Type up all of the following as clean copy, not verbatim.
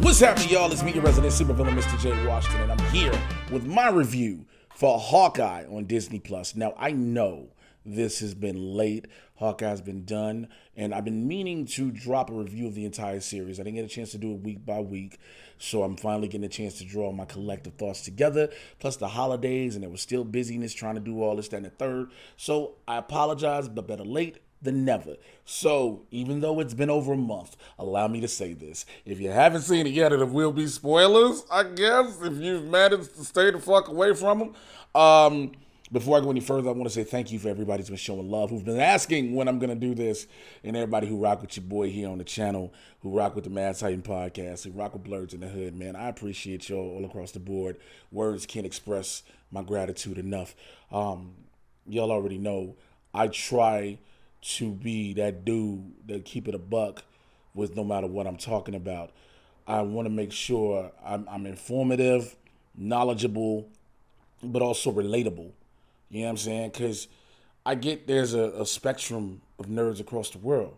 What's happening, y'all? It's me, your resident supervillain, Mr. J. Washington, and I'm here with my review for Hawkeye on Disney+. Now, I know this has been late. Hawkeye's been done, and I've been meaning to drop a review of the entire series. I didn't get a chance to do it week by week, so I'm finally getting a chance to draw my collective thoughts together, plus the holidays, and there was still busyness trying to do all this, that, and the third. So I apologize, but better late than never. So, even though it's been over a month, allow me to say this. If you haven't seen it yet, it will be spoilers, I guess, if you've managed to stay the fuck away from them. Before I go any further, I want to say thank you for everybody who's been showing love, who's been asking when I'm going to do this, and everybody who rock with your boy here on the channel, who rock with the Mad Titan podcast, who rock with Blurs in the Hood, man. I appreciate y'all all across the board. Words can't express my gratitude enough. Y'all already know I try to be that dude that keep it a buck with no matter what I'm talking about. I want to make sure I'm informative, knowledgeable, but also relatable. You know what I'm saying? Because I get there's a spectrum of nerds across the world,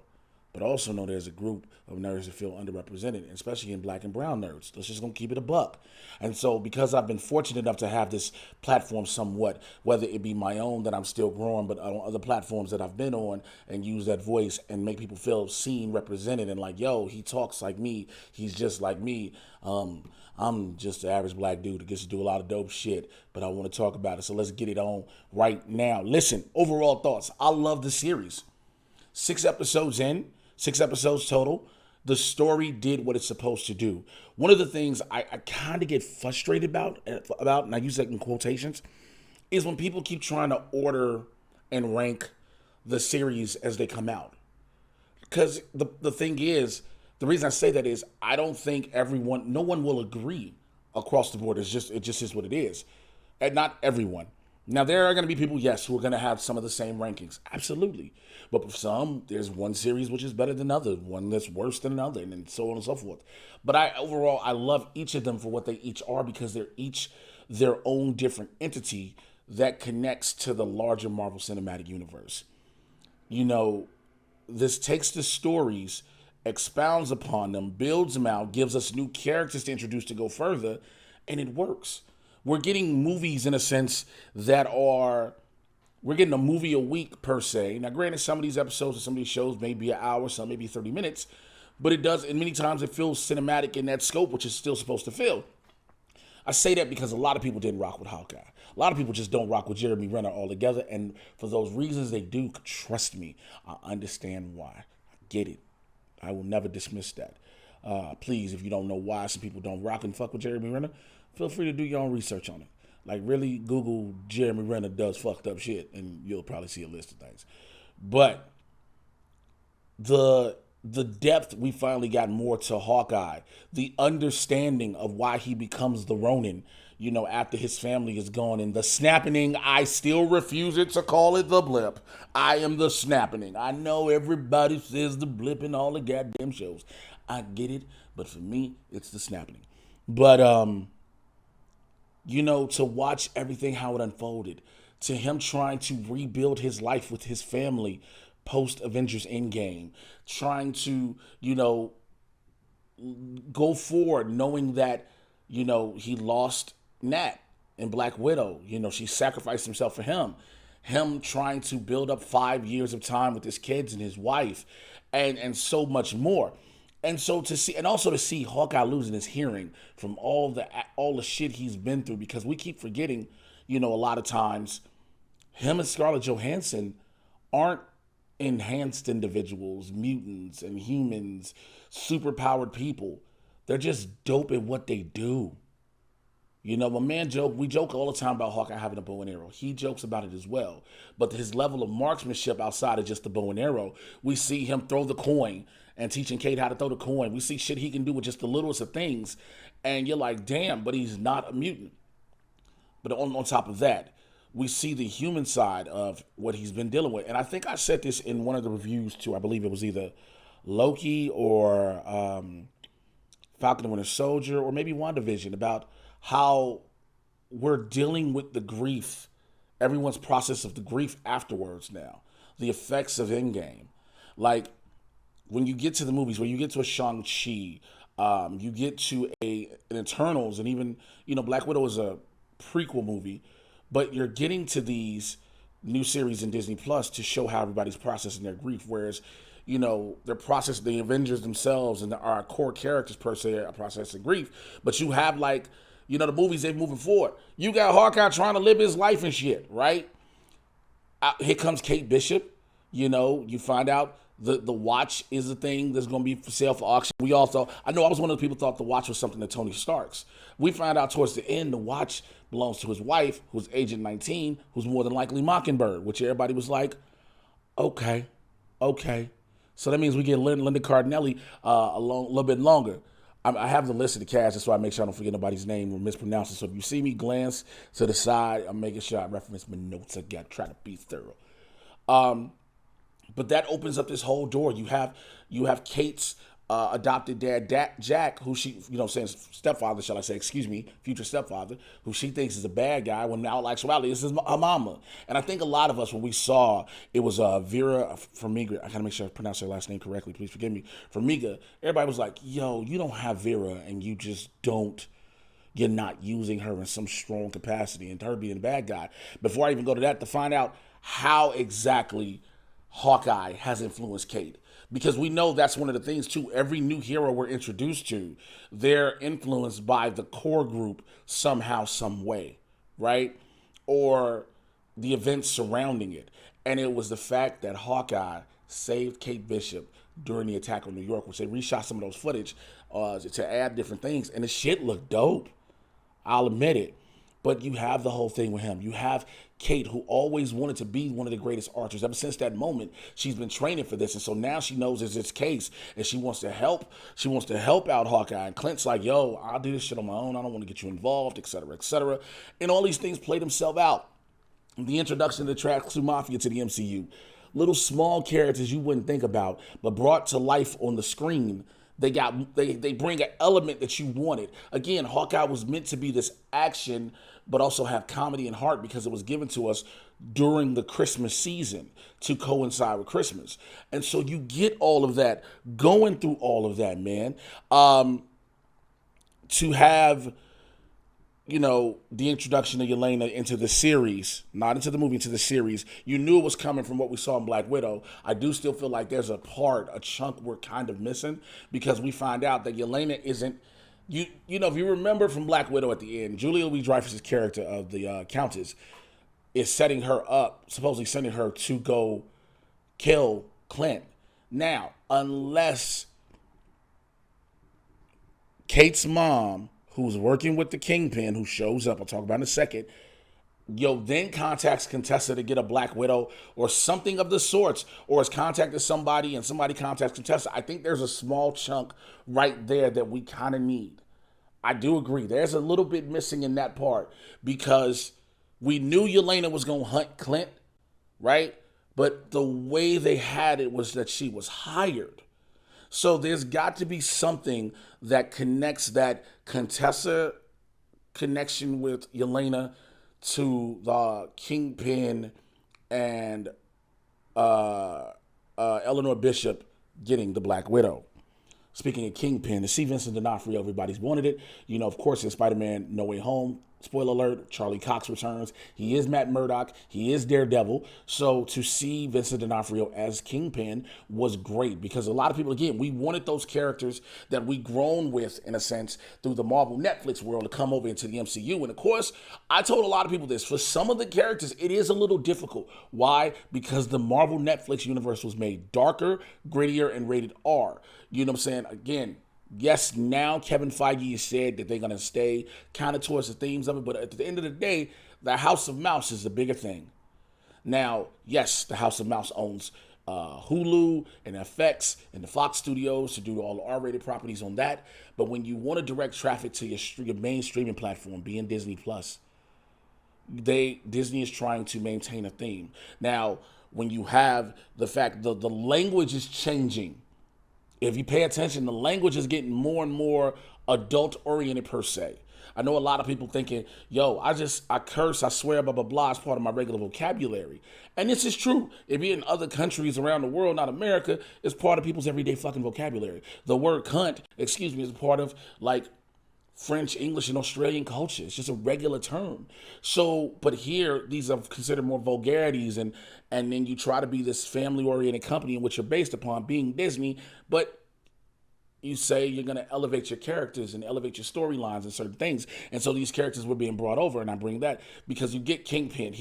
but I also know there's a group of nerds that feel underrepresented, especially in black and brown nerds. Let's just gonna keep it a buck. And so because I've been fortunate enough to have this platform somewhat, whether it be my own that I'm still growing, but on other platforms that I've been on and use that voice and make people feel seen, represented, and like, yo, he talks like me, he's just like me. I'm just an average black dude that gets to do a lot of dope shit, but I want to talk about it. So let's get it on right now. Listen, overall thoughts. I love the series. 6 episodes in, 6 episodes total. The story did what it's supposed to do. One of the things I kind of get frustrated about, and I use that in quotations, is when people keep trying to order and rank the series as they come out. Because the thing is, the reason I say that is I don't think no one will agree across the board. It just is what it is. And not everyone. Now, there are going to be people, yes, who are going to have some of the same rankings. Absolutely. But for some, there's one series which is better than another, one that's worse than another, and then so on and so forth. But overall, I love each of them for what they each are because they're each their own different entity that connects to the larger Marvel Cinematic Universe. You know, this takes the stories, expounds upon them, builds them out, gives us new characters to introduce to go further, and it works. We're getting movies in a sense we're getting a movie a week per se. Now, granted, some of these episodes or some of these shows may be an hour, some may be 30 minutes, but it does, and many times it feels cinematic in that scope, which is still supposed to feel. I say that because a lot of people didn't rock with Hawkeye. A lot of people just don't rock with Jeremy Renner altogether, and for those reasons they do, trust me, I understand why. I get it. I will never dismiss that. Please, if you don't know why some people don't rock and fuck with Jeremy Renner, feel free to do your own research on it. Like, really, Google Jeremy Renner does fucked up shit, and you'll probably see a list of things. But the depth we finally got more to Hawkeye, the understanding of why he becomes the Ronin, you know, after his family is gone, and the snapping, I still refuse it to call it the blip. I am the snapping. I know everybody says the blip in all the goddamn shows. I get it, but for me, it's the snapping. But, you know, to watch everything, how it unfolded, to him trying to rebuild his life with his family post Avengers Endgame, trying to, you know, go forward knowing that, you know, he lost Nat and Black Widow. You know, she sacrificed himself for him. Him trying to build up 5 years of time with his kids and his wife and so much more. And so to see, and also to see Hawkeye losing his hearing from all the shit he's been through, because we keep forgetting, you know, a lot of times him and Scarlett Johansson aren't enhanced individuals, mutants and humans, superpowered people. They're just dope at what they do. You know, we joke all the time about Hawkeye having a bow and arrow. He jokes about it as well. But his level of marksmanship outside of just the bow and arrow, we see him throw the coin and teaching Kate how to throw the coin. We see shit he can do with just the littlest of things. And you're like, damn, but he's not a mutant. But on top of that, we see the human side of what he's been dealing with. And I think I said this in one of the reviews too. I believe it was either Loki or Falcon and Winter Soldier or maybe WandaVision, about how we're dealing with the grief, everyone's process of the grief afterwards now, the effects of Endgame. Like, when you get to the movies, when you get to a Shang-Chi, You get to an Eternals, and even Black Widow is a prequel movie, but you're getting to these new series in Disney Plus to show how everybody's processing their grief. Whereas, they're processing the Avengers themselves and our core characters per se are processing grief. But you have the movies they're moving forward. You got Hawkeye trying to live his life and shit, right? Here comes Kate Bishop. You find out the watch is a thing that's going to be for sale for auction. We also, I was one of the people who thought the watch was something to Tony Stark's. We find out towards the end the watch belongs to his wife, who's Agent 19, who's more than likely Mockingbird, which everybody was like, okay. So that means we get Linda Cardinelli a little bit longer. I have the list of the cast, that's why I make sure I don't forget nobody's name or mispronounce it. So if you see me glance to the side, I'm making sure I reference my notes. I got try to be thorough. But that opens up this whole door. You have Kate's adopted dad, Jack, who she, stepfather, shall I say, future stepfather, who she thinks is a bad guy, when in all actuality, this is her mama. And I think a lot of us, when we saw, it was Vera Farmiga, I gotta make sure I pronounce her last name correctly, please forgive me, Farmiga, everybody was like, yo, you don't have Vera, and you're not using her in some strong capacity, and her being a bad guy. Before I even go to that, to find out how exactly Hawkeye has influenced Kate. Because we know that's one of the things, too. Every new hero we're introduced to, they're influenced by the core group somehow, some way, right? Or the events surrounding it. And it was the fact that Hawkeye saved Kate Bishop during the attack on New York, which they reshot some of those footage to add different things. And the shit looked dope. I'll admit it. But you have the whole thing with him. You have Kate, who always wanted to be one of the greatest archers. Ever since that moment, she's been training for this. And so now she knows it's its case, and she wants to help. She wants to help out Hawkeye. And Clint's like, yo, I'll do this shit on my own. I don't want to get you involved, et cetera, et cetera. And all these things play themselves out. The introduction of the Track 2 Mafia to the MCU. Little small characters you wouldn't think about, but brought to life on the screen. They bring an element that you wanted. Again, Hawkeye was meant to be this action, but also have comedy and heart, because it was given to us during the Christmas season to coincide with Christmas. And so you get all of that, going through all of that, man. To have, the introduction of Yelena into the series, not into the movie, into the series, you knew it was coming from what we saw in Black Widow. I do still feel like there's a chunk we're kind of missing, because we find out that Yelena isn't, if you remember from Black Widow at the end, Julia Louis-Dreyfus' character of the Countess is setting her up, supposedly sending her to go kill Clint. Now, unless Kate's mom, who's working with the Kingpin, who shows up, I'll talk about in a second, then contacts Contessa to get a Black Widow or something of the sorts, or has contacted somebody and somebody contacts Contessa. I think there's a small chunk right there that we kind of need. I do agree. There's a little bit missing in that part, because we knew Yelena was going to hunt Clint, right? But the way they had it was that she was hired. So there's got to be something that connects that Contessa connection with Yelena to the Kingpin and Eleanor Bishop getting the Black Widow. Speaking of Kingpin, to see Vincent D'Onofrio, everybody's wanted it. Of course, in Spider-Man No Way Home, spoiler alert, Charlie Cox returns. He is Matt Murdock. He is Daredevil. So to see Vincent D'Onofrio as Kingpin was great, because a lot of people, again, we wanted those characters that we grown with, in a sense, through the Marvel Netflix world to come over into the MCU. And of course, I told a lot of people this. For some of the characters, it is a little difficult. Why? Because the Marvel Netflix universe was made darker, grittier, and rated R. You know what I'm saying? Again, yes, now Kevin Feige has said that they're going to stay kind of towards the themes of it, but at the end of the day, the House of Mouse is the bigger thing. Now, yes, the House of Mouse owns Hulu and FX and the Fox Studios to do all the R-rated properties on that, but when you want to direct traffic to your main streaming platform, being Disney Plus, Disney is trying to maintain a theme. Now, when you have the fact the language is changing, if you pay attention, the language is getting more and more adult oriented per se. I know a lot of people thinking, yo, I curse, I swear, blah, blah, blah, it's part of my regular vocabulary. And this is true. If you're in other countries around the world, not America, it's part of people's everyday fucking vocabulary. The word cunt, excuse me, is part of like French, English, and Australian culture. It's just a regular term. So, but here, these are considered more vulgarities, and then you try to be this family-oriented company in which you're based upon being Disney, but you say you're going to elevate your characters and elevate your storylines and certain things. And so these characters were being brought over, and I bring that because you get Kingpin.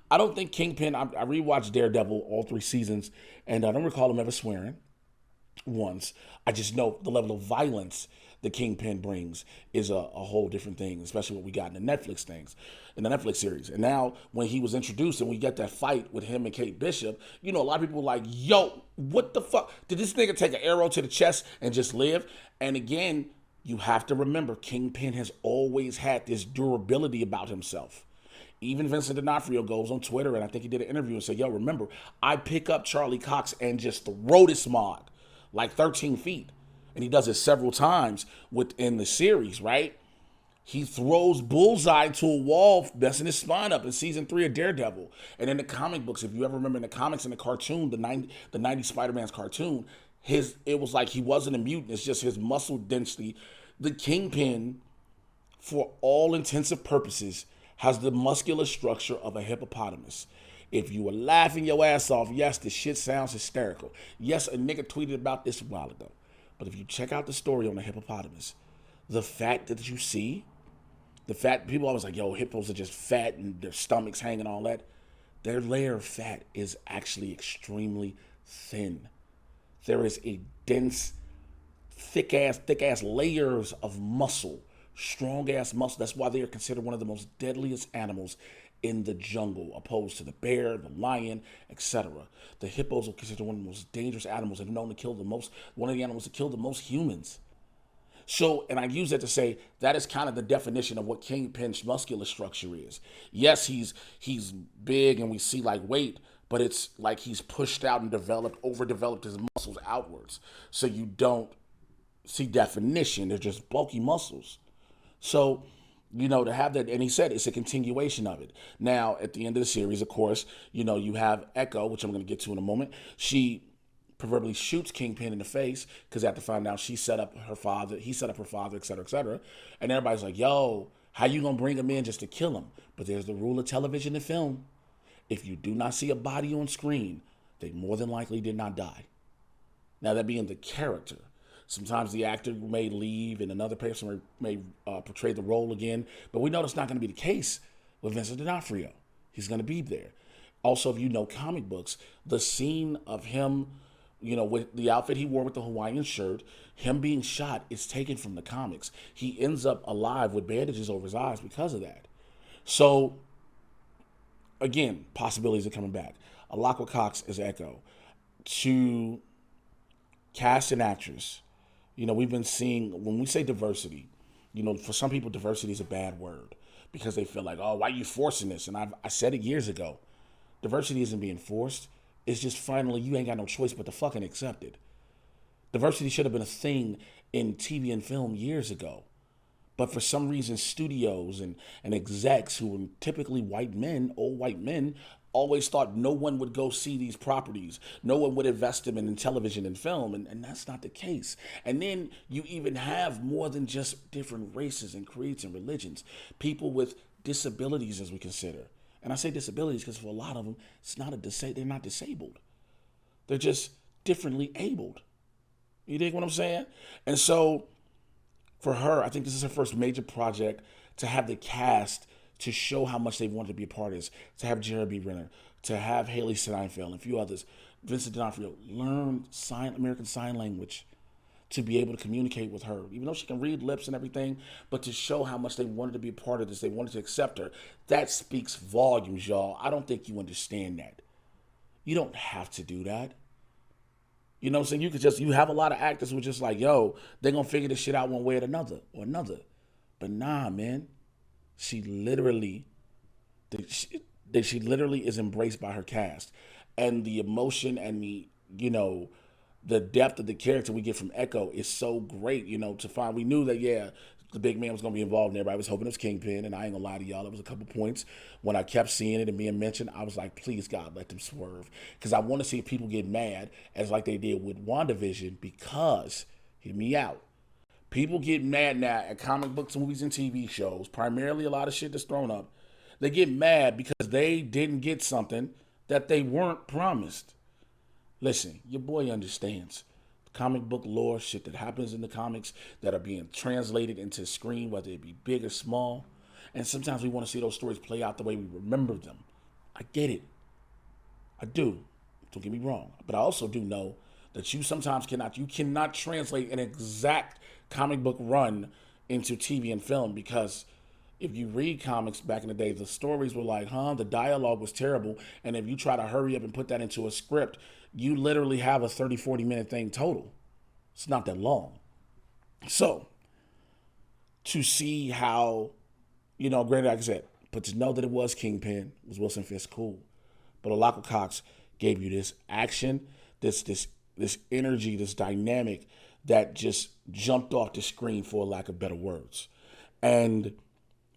I don't think Kingpin, I rewatched Daredevil all 3 seasons, and I don't recall him ever swearing once. I just know the level of violence the Kingpin brings is a whole different thing, especially what we got in the Netflix series. And now when he was introduced and we get that fight with him and Kate Bishop, a lot of people were like, yo, what the fuck? Did this nigga take an arrow to the chest and just live? And again, you have to remember, Kingpin has always had this durability about himself. Even Vincent D'Onofrio goes on Twitter, and I think he did an interview and said, yo, remember, I pick up Charlie Cox and just throw this mod like 13 feet. And he does it several times within the series, right? He throws Bullseye to a wall, messing his spine up in season 3 of Daredevil. And in the comic books, if you ever remember in the comics and the cartoon, the 90s Spider-Man's cartoon, it was like he wasn't a mutant. It's just his muscle density. The Kingpin, for all intensive purposes, has the muscular structure of a hippopotamus. If you were laughing your ass off, yes, the shit sounds hysterical. Yes, a nigga tweeted about this a while ago. But if you check out the story on the hippopotamus, the fat that you see, people always like, yo, hippos are just fat and their stomachs hanging, all that. Their layer of fat is actually extremely thin. There is a dense, thick ass layers of muscle, strong ass muscle. That's why they are considered one of the most deadliest animals in the jungle, opposed to the bear, the lion, etc. The hippos are considered one of the most dangerous animals and known to kill one of the animals to kill the most humans. So, and I use that to say that is kind of the definition of what Kingpin's muscular structure is. Yes, he's big and we see like weight, but it's like he's pushed out and overdeveloped his muscles outwards. So you don't see definition, they're just bulky muscles. So, to have that, and he said it's a continuation of it. Now, at the end of the series, of course, you have Echo, which I'm going to get to in a moment. She proverbially shoots Kingpin in the face because they have to find out he set up her father, et cetera, et cetera. And everybody's like, yo, how you going to bring him in just to kill him? But there's the rule of television and film. If you do not see a body on screen, they more than likely did not die. Now, that being the character. Sometimes the actor may leave and another person may portray the role again. But we know that's not going to be the case with Vincent D'Onofrio. He's going to be there. Also, if you know comic books, the scene of him, with the outfit he wore with the Hawaiian shirt, him being shot is taken from the comics. He ends up alive with bandages over his eyes because of that. So, again, possibilities of coming back. Alaqua Cox is Echo. To cast an actress, we've been seeing, when we say diversity, for some people, diversity is a bad word because they feel like, oh, why are you forcing this? And I said it years ago. Diversity isn't being forced. It's just finally you ain't got no choice but to fucking accept it. Diversity should have been a thing in TV and film years ago. But for some reason, studios and execs who were typically old white men, always thought no one would go see these properties. No one would invest them in television and film, and that's not the case. And then you even have more than just different races and creeds and religions. People with disabilities, as we consider. And I say disabilities because for a lot of them, they're not disabled. They're just differently abled. You dig what I'm saying? And so for her, I think this is her first major project to have the cast to show how much they wanted to be a part of this, to have Jeremy Renner, to have Haley Steinfeld and a few others, Vincent D'Onofrio, learn American Sign Language to be able to communicate with her, even though she can read lips and everything, but to show how much they wanted to be a part of this, they wanted to accept her. That speaks volumes, y'all. I don't think you understand that. You don't have to do that. You know what I'm saying? You have a lot of actors who are just like, yo, they're going to figure this shit out one way or another. But nah, man. She literally is embraced by her cast. And the emotion and the the depth of the character we get from Echo is so great, to find. We knew that, yeah, the big man was going to be involved, and everybody was hoping it was Kingpin, and I ain't going to lie to y'all, there was a couple points when I kept seeing it and being mentioned, I was like, please, God, let them swerve, because I want to see if people get mad, as like they did with WandaVision, because, hear me out, people get mad now at comic books, movies, and TV shows, primarily a lot of shit that's thrown up, they get mad because they didn't get something that they weren't promised. Listen, your boy understands. Comic book lore, shit that happens in the comics that are being translated into screen, whether it be big or small. And sometimes we want to see those stories play out the way we remember them. I get it. I do. Don't get me wrong. But I also do know that you sometimes cannot translate an exact comic book run into TV and film, because if you read comics back in the day, the stories were like, the dialogue was terrible. And if you try to hurry up and put that into a script, you literally have a 30, 40-minute thing total. It's not that long. So, to see how, granted, like I said, but to know that it was Kingpin, it was Wilson Fisk, cool. But Olako Cox gave you this action, this energy, this dynamic that just jumped off the screen, for lack of better words. And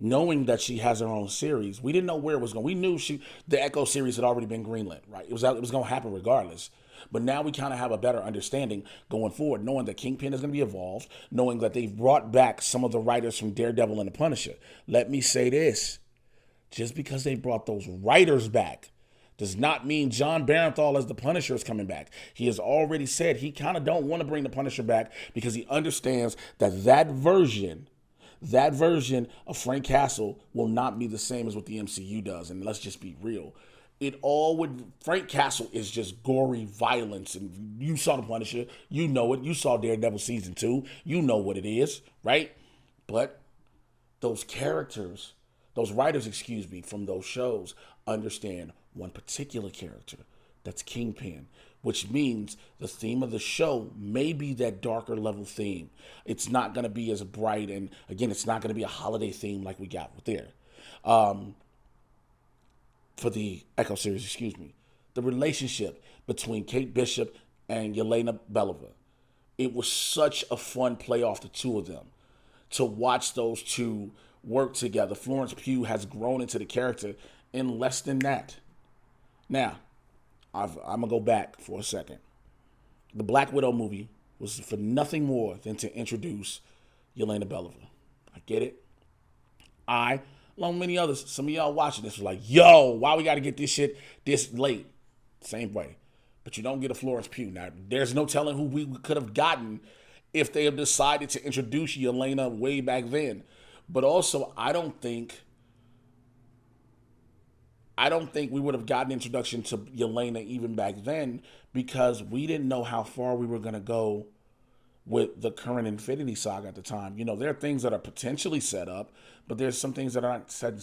knowing that she has her own series, we didn't know where it was going. We knew the Echo series had already been greenlit, right? It was going to happen regardless. But now we kind of have a better understanding going forward, knowing that Kingpin is going to be evolved, knowing that they've brought back some of the writers from Daredevil and the Punisher. Let me say this. Just because they brought those writers back does not mean John Barenthal as the Punisher is coming back. He has already said he kind of don't want to bring the Punisher back because he understands that version of Frank Castle will not be the same as what the MCU does. And let's just be real. Frank Castle is just gory violence. And you saw the Punisher. You know it. You saw Daredevil season 2. You know what it is, right? But those writers, from those shows understand one particular character. That's Kingpin. Which means the theme of the show may be that darker level theme. It's not going to be as bright, and again, it's not going to be a holiday theme like we got with there. For the Echo series, the relationship between Kate Bishop and Yelena Belova. It was such a fun play off the two of them. To watch those two work together. Florence Pugh has grown into the character in less than that. Now, I'm going to go back for a second. The Black Widow movie was for nothing more than to introduce Yelena Belova. I get it. Along with many others, some of y'all watching this was like, yo, why we got to get this shit this late? Same way. But you don't get a Florence Pugh. Now, there's no telling who we could have gotten if they have decided to introduce Yelena way back then. But also, I don't think we would have gotten introduction to Yelena even back then, because we didn't know how far we were going to go with the current Infinity Saga at the time. There are things that are potentially set up, but there's some things that aren't set in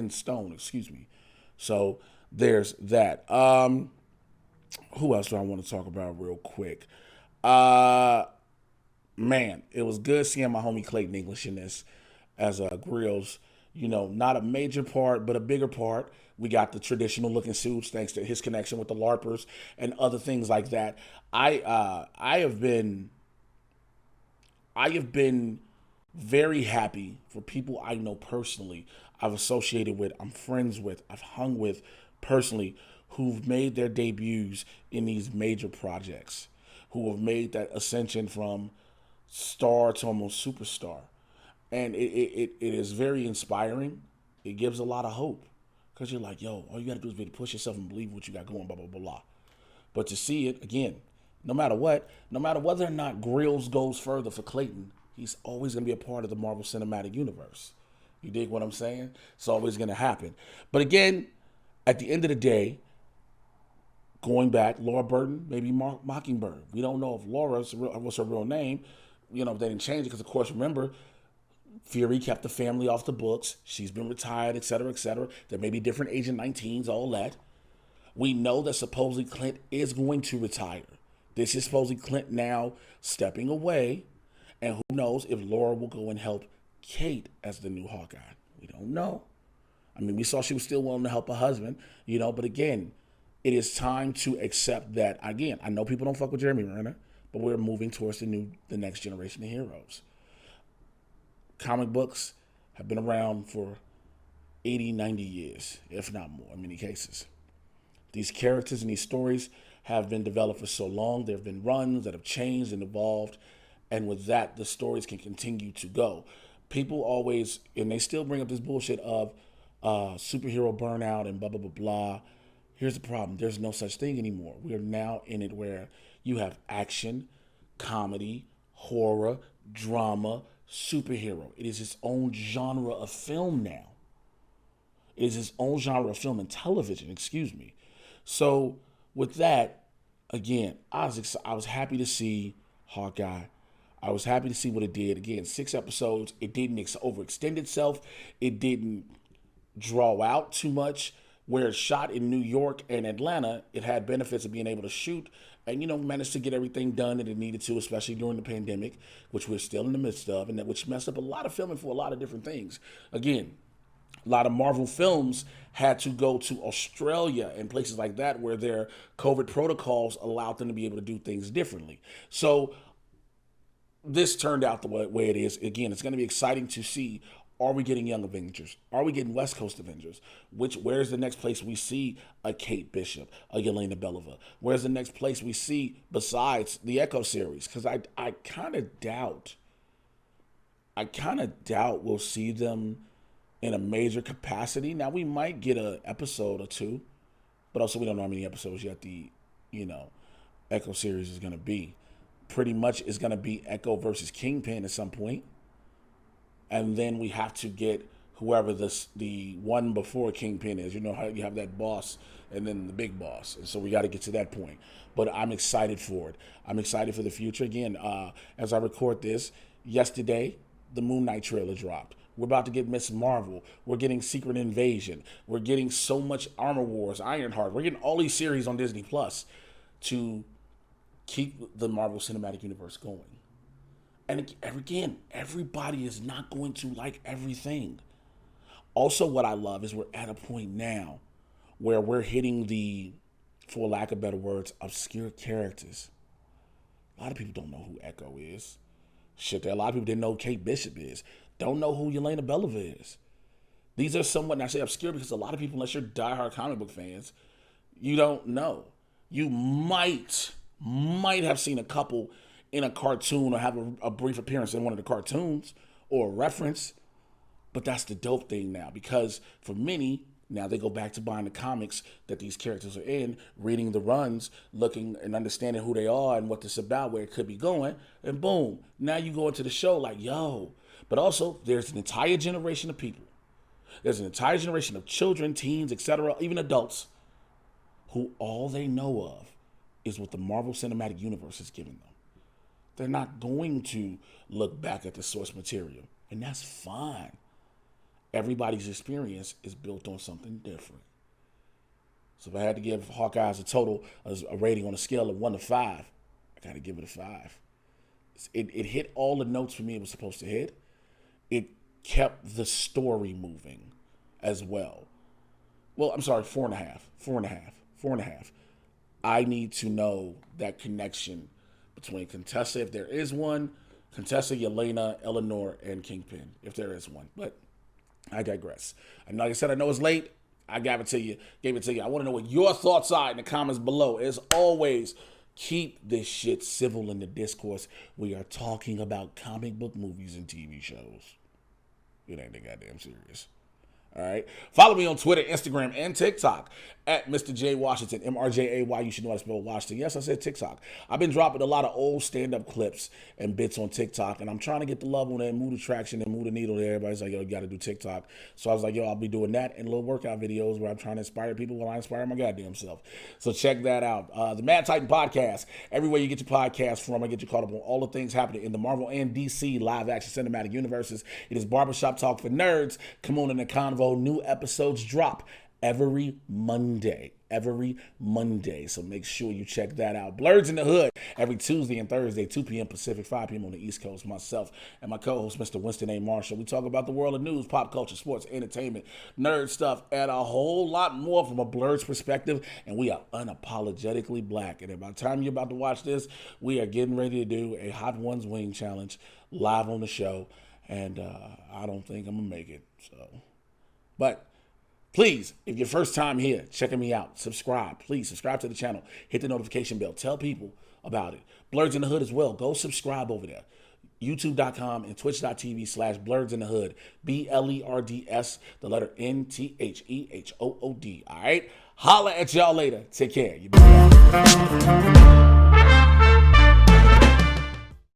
stone, So there's that. Who else do I want to talk about real quick? Man, it was good seeing my homie Clayton English in this as Grills. Not a major part, but a bigger part. We got the traditional looking suits thanks to his connection with the LARPers and other things like that. I have been very happy for people I know personally, I've associated with, I'm friends with, I've hung with personally, who've made their debuts in these major projects, who have made that ascension from star to almost superstar. And it is very inspiring. It gives a lot of hope. Because you're like, yo, all you got to do is be to push yourself and believe what you got going, blah, blah, blah, blah. But to see it, again, no matter whether or not Grills goes further for Clayton, he's always going to be a part of the Marvel Cinematic Universe. You dig what I'm saying? It's always going to happen. But again, at the end of the day, going back, Laura Burton, maybe Mockingbird. We don't know if Laura's what's her real name. They didn't change it because, of course, remember, Fury kept the family off the books. She's been retired, et cetera, et cetera. There may be different Agent 19s, all that. We know that supposedly Clint is going to retire. This is supposedly Clint now stepping away. And who knows if Laura will go and help Kate as the new Hawkeye. We don't know. I mean, we saw she was still willing to help her husband, but again, it is time to accept that. Again, I know people don't fuck with Jeremy Renner, but we're moving towards the next generation of heroes. Comic books have been around for 80, 90 years, if not more in many cases. These characters and these stories have been developed for so long. There have been runs that have changed and evolved, and with that, the stories can continue to go. People always, and they still bring up this bullshit of superhero burnout and blah, blah, blah, blah. Here's the problem. There's no such thing anymore. We are now in it where you have action, comedy, horror, drama, superhero. It is its own genre of film now. It is its own genre of film and television, excuse me. So with that, again, I was happy to see Hawkeye. I was happy to see what it did. Again, 6 episodes. It didn't overextend itself. It didn't draw out too much. Where it's shot in New York and Atlanta, it had benefits of being able to shoot and, managed to get everything done that it needed to, especially during the pandemic, which we're still in the midst of, and which messed up a lot of filming for a lot of different things. Again, a lot of Marvel films had to go to Australia and places like that where their COVID protocols allowed them to be able to do things differently. So this turned out the way it is. Again, it's going to be exciting to see. Are we getting Young Avengers? Are we getting West Coast Avengers? Where's the next place we see a Kate Bishop, a Yelena Belova? Where's the next place we see besides the Echo series? Because I kind of doubt we'll see them in a major capacity. Now, we might get an episode or two, but also we don't know how many episodes yet the, Echo series is going to be. Pretty much it's going to be Echo versus Kingpin at some point. And then we have to get whoever the one before Kingpin is. You know how you have that boss and then the big boss. And so we got to get to that point. But I'm excited for it. I'm excited for the future. Again, as I record this, yesterday, the Moon Knight trailer dropped. We're about to get Miss Marvel. We're getting Secret Invasion. We're getting so much Armor Wars, Ironheart. We're getting all these series on Disney Plus to keep the Marvel Cinematic Universe going. And again, everybody is not going to like everything. Also, what I love is we're at a point now where we're hitting the, for lack of better words, obscure characters. A lot of people don't know who Echo is. Shit, a lot of people didn't know who Kate Bishop is. Don't know who Yelena Belova is. These are somewhat, and I say obscure because a lot of people, unless you're diehard comic book fans, you don't know. You might have seen a couple in a cartoon or have a brief appearance in one of the cartoons or a reference. But that's the dope thing now, because for many, now they go back to buying the comics that these characters are in, reading the runs, looking and understanding who they are and what this is about, where it could be going, and boom, now you go into the show like, yo. But also, there's an entire generation of people. There's an entire generation of children, teens, etc., even adults, who all they know of is what the Marvel Cinematic Universe is giving them. They're not going to look back at the source material, and that's fine. Everybody's experience is built on something different. So if I had to give Hawkeye a rating on a scale of 1 to 5, I got to give it a 5. It hit all the notes for me it was supposed to hit. It kept the story moving as well. Well, I'm sorry, 4.5. 4.5. I need to know that connection between Contessa, if there is one, Contessa, Yelena, Eleanor, and Kingpin, if there is one. But I digress. And like I said, I know it's late. I gave it to you. I want to know what your thoughts are in the comments below. As always, keep this shit civil in the discourse. We are talking about comic book movies and TV shows. It ain't that goddamn serious. All right. Follow me on Twitter, Instagram, and TikTok at Mr. J Washington, MRJAY. You should know how to spell Washington. Yes, I said TikTok. I've been dropping a lot of old stand-up clips and bits on TikTok, and I'm trying to get the love on that, move the traction and move the needle there. Everybody's like, yo, you got to do TikTok. So I was like, yo, I'll be doing that and little workout videos where I'm trying to inspire people while I inspire my goddamn self. So check that out. The Mad Titan Podcast, everywhere you get your podcast from, I get you caught up on all the things happening in the Marvel and DC live-action cinematic universes. It is Barbershop Talk for Nerds. Come on in the convo. New episodes drop every Monday. Every Monday. So make sure you check that out. Blurs in the Hood every Tuesday and Thursday, 2 p.m. Pacific, 5 p.m. on the East Coast. Myself and my co-host, Mr. Winston A. Marshall. We talk about the world of news, pop culture, sports, entertainment, nerd stuff, and a whole lot more from a Blur's perspective. And we are unapologetically black. And by the time you're about to watch this, we are getting ready to do a Hot Ones Wing Challenge live on the show. And I don't think I'm going to make it. But please, if you're first time here, checking me out, subscribe. Please subscribe to the channel. Hit the notification bell. Tell people about it. Blurs in the Hood as well. Go subscribe over there. YouTube.com and Twitch.tv/BlurdsInTheHood. BLERDS, the letter NTHEHOOD. All right? Holla at y'all later. Take care. You